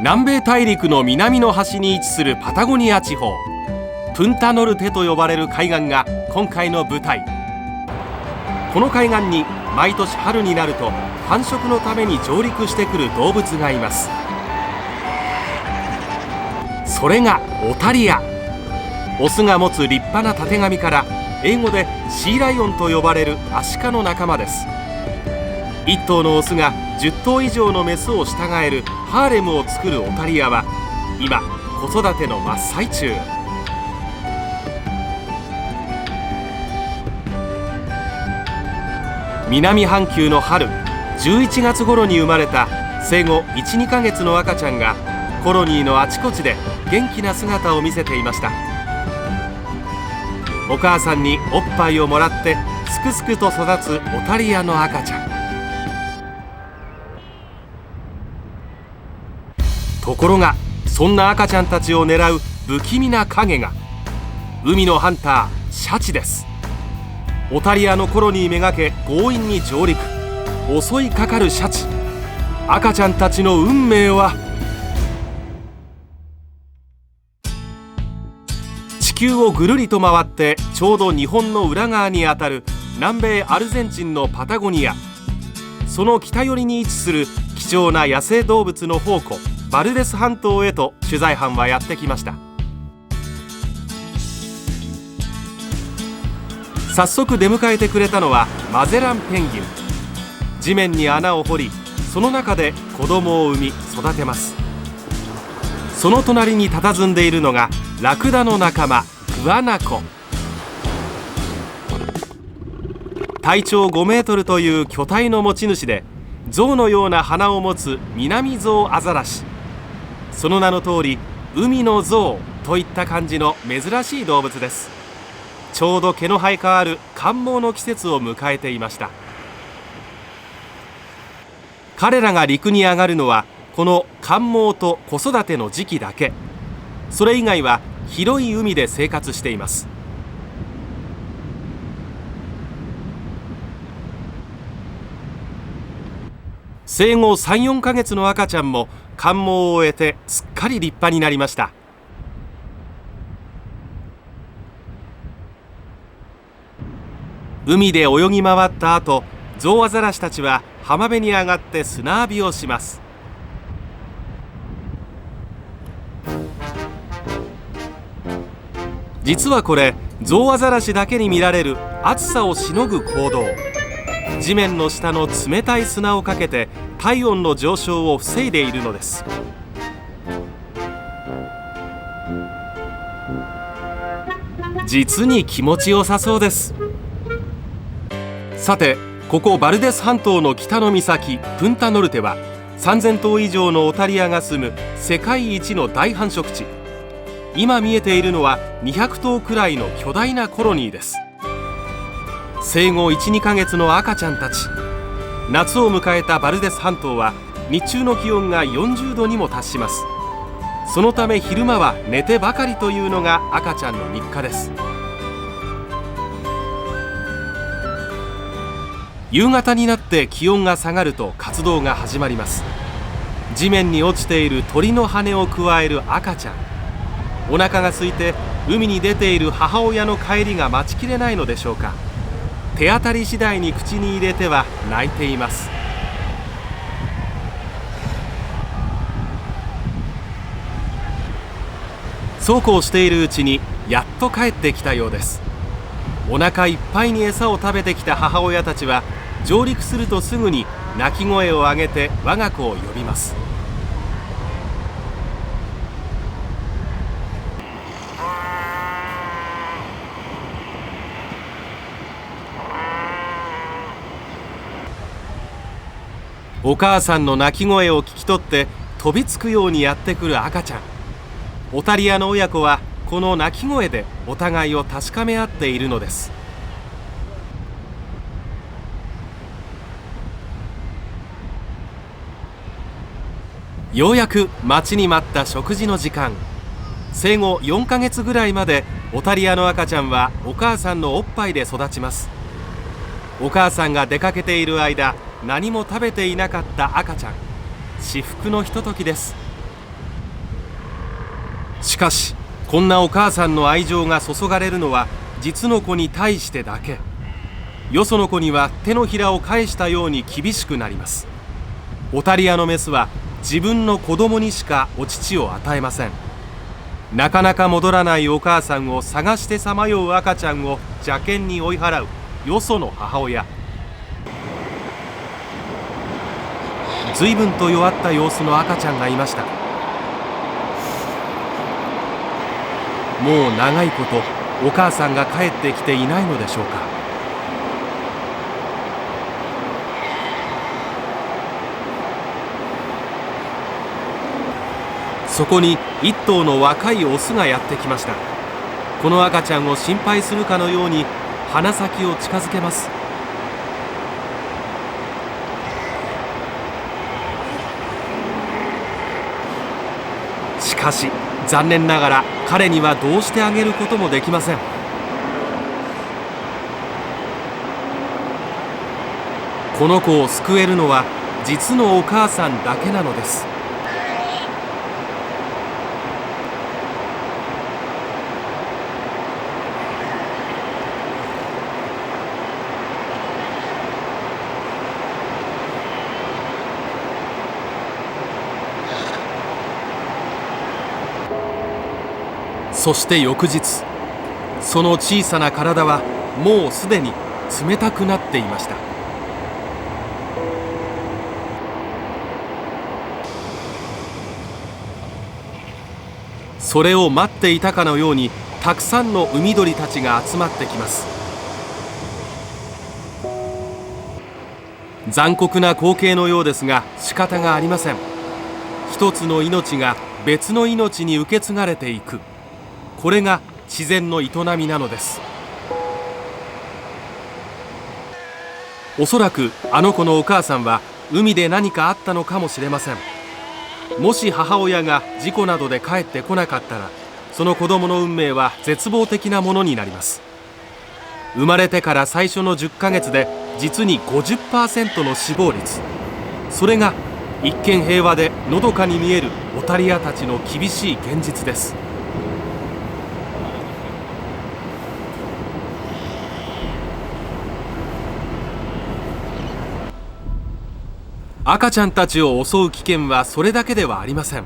南米大陸の南の端に位置するパタゴニア地方、プンタノルテと呼ばれる海岸が今回の舞台。この海岸に毎年春になると繁殖のために上陸してくる動物がいます。それがオタリア。オスが持つ立派なたてがみから英語でシーライオンと呼ばれるアシカの仲間です。1頭のオスが10頭以上のメスを従えるハーレムを作るオタリアは今子育ての真っ最中。南半球の春11月頃に生まれた生後 1,2 ヶ月の赤ちゃんがコロニーのあちこちで元気な姿を見せていました。お母さんにおっぱいをもらってすくすくと育つオタリアの赤ちゃん。ところがそんな赤ちゃんたちを狙う不気味な影が海のハンターシャチです。オタリアのコロニーめがけ強引に上陸。襲いかかるシャチ。赤ちゃんたちの運命は。地球をぐるりと回ってちょうど日本の裏側にあたる南米アルゼンチンのパタゴニア、その北寄りに位置する貴重な野生動物の宝庫バルデス半島へと取材班はやってきました。早速出迎えてくれたのはマゼランペンギン。地面に穴を掘り、その中で子供を産み育てます。その隣に佇んでいるのがラクダの仲間グアナコ。体長5メートルという巨体の持ち主で、象のような鼻を持つミナミゾウアザラシ。その名の通り海の象といった感じの珍しい動物です。ちょうど毛の生え変わる寒毛の季節を迎えていました。彼らが陸に上がるのはこの寒毛と子育ての時期だけ。それ以外は広い海で生活しています。生後 3,4 ヶ月の赤ちゃんも寒毛を終えてすっかり立派になりました。海で泳ぎ回った後、ゾウアザラシたちは浜辺に上がって砂浴びをします。実はこれゾウアザラシだけに見られる暑さをしのぐ行動。地面の下の冷たい砂をかけて体温の上昇を防いでいるのです。実に気持ちよさそうです。さて、ここバルデス半島の北の岬プンタノルテは3000頭以上のオタリアが住む世界一の大繁殖地。今見えているのは200頭くらいの巨大なコロニーです。生後 1,2 ヶ月の赤ちゃんたち。夏を迎えたバルデス半島は日中の気温が40度にも達します。そのため昼間は寝てばかりというのが赤ちゃんの日課です。夕方になって気温が下がると活動が始まります。地面に落ちている鳥の羽をくわえる赤ちゃん。お腹が空いて海に出ている母親の帰りが待ちきれないのでしょうか。手当たり次第に口に入れては泣いています。そうこうしているうちにやっと帰ってきたようです。お腹いっぱいに餌を食べてきた母親たちは上陸するとすぐに鳴き声を上げて我が子を呼びます。お母さんの鳴き声を聞き取って飛びつくようにやってくる赤ちゃん。オタリアの親子はこの鳴き声でお互いを確かめ合っているのです。ようやく待ちに待った食事の時間。生後4ヶ月ぐらいまでオタリアの赤ちゃんはお母さんのおっぱいで育ちます。お母さんが出かけている間、何も食べていなかった赤ちゃん。至福のひとときです。しかしこんなお母さんの愛情が注がれるのは実の子に対してだけ。よその子には手のひらを返したように厳しくなります。オタリアのメスは自分の子供にしかお乳を与えません。なかなか戻らないお母さんを探してさまよう赤ちゃんを邪険に追い払うよその母親。随分と弱った様子の赤ちゃんがいました。もう長いことお母さんが帰ってきていないのでしょうか。そこに一頭の若いオスがやってきました。この赤ちゃんを心配するかのように鼻先を近づけます。しかし残念ながら彼にはどうしてあげることもできません。この子を救えるのは実のお母さんだけなのです。そして翌日、その小さな体はもうすでに冷たくなっていました。それを待っていたかのようにたくさんの海鳥たちが集まってきます。残酷な光景のようですが仕方がありません。一つの命が別の命に受け継がれていく、これが自然の営みなのです。おそらくあの子のお母さんは海で何かあったのかもしれません。もし母親が事故などで帰ってこなかったら、その子供の運命は絶望的なものになります。生まれてから最初の10ヶ月で実に 50% の死亡率。それが一見平和でのどかに見えるオタリアたちの厳しい現実です。赤ちゃんたちを襲う危険はそれだけではありません。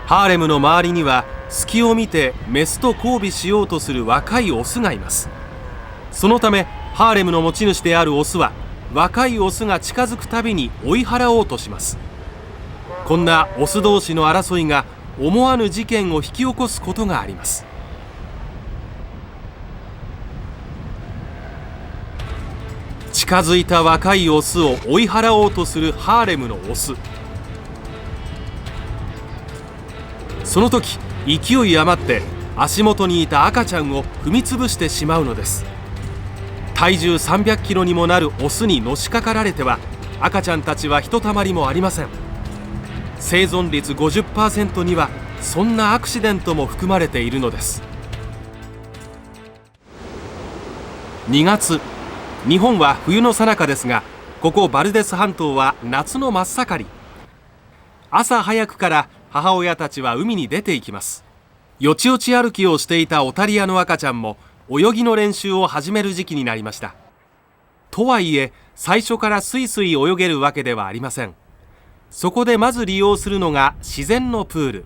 ハーレムの周りには隙を見てメスと交尾しようとする若いオスがいます。そのためハーレムの持ち主であるオスは若いオスが近づくたびに追い払おうとします。こんなオス同士の争いが思わぬ事件を引き起こすことがあります。近づいた若いオスを追い払おうとするハーレムのオス。その時勢い余って足元にいた赤ちゃんを踏みつぶしてしまうのです。体重300キロにもなるオスにのしかかられては赤ちゃんたちはひとたまりもありません。生存率 50% にはそんなアクシデントも含まれているのです。2月、日本は冬の最中ですが、ここバルデス半島は夏の真っ盛り。朝早くから母親たちは海に出ていきます。よちよち歩きをしていたオタリアの赤ちゃんも泳ぎの練習を始める時期になりました。とはいえ最初からスイスイ泳げるわけではありません。そこでまず利用するのが自然のプール。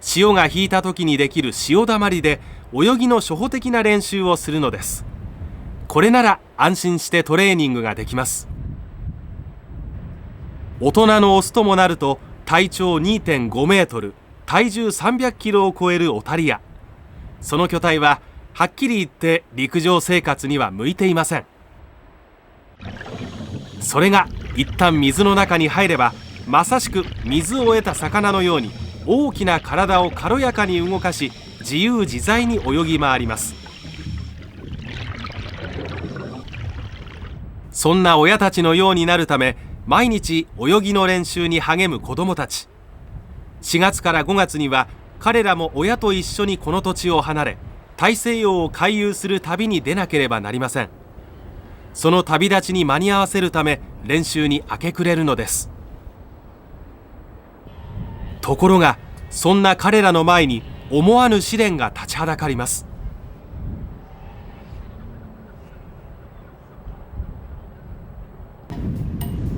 潮が引いた時にできる潮だまりで泳ぎの初歩的な練習をするのです。これなら安心してトレーニングができます。大人のオスともなると体長 2.5 メートル、体重300キロを超えるオタリア。その巨体ははっきり言って陸上生活には向いていません。それが一旦水の中に入れば、まさしく水を得た魚のように大きな体を軽やかに動かし、自由自在に泳ぎ回ります。そんな親たちのようになるため、毎日泳ぎの練習に励む子どもたち。4月から5月には彼らも親と一緒にこの土地を離れ、大西洋を回遊する旅に出なければなりません。その旅立ちに間に合わせるため練習に明け暮れるのです。ところがそんな彼らの前に思わぬ試練が立ちはだかります。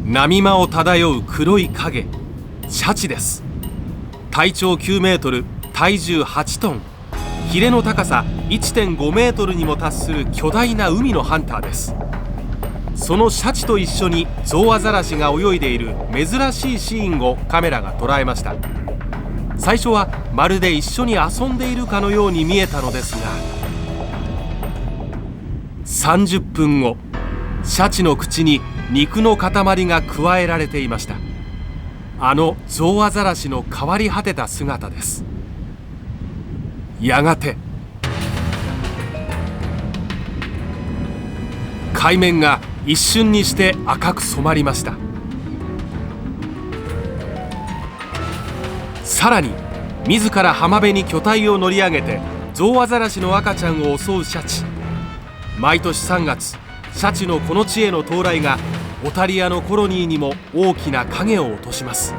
波間を漂う黒い影、シャチです。体長9メートル、体重8トン、ヒレの高さ 1.5 メートルにも達する巨大な海のハンターです。そのシャチと一緒にゾウアザラシが泳いでいる珍しいシーンをカメラが捉えました。最初はまるで一緒に遊んでいるかのように見えたのですが、30分後、シャチの口に肉の塊が加えられていました。あのゾウアザラシの変わり果てた姿です。やがて海面が一瞬にして赤く染まりました。さらに自ら浜辺に巨体を乗り上げてゾウアザラシの赤ちゃんを襲うシャチ。毎年3月、シャチのこの地への到来がオタリアのコロニーにも大きな影を落とします。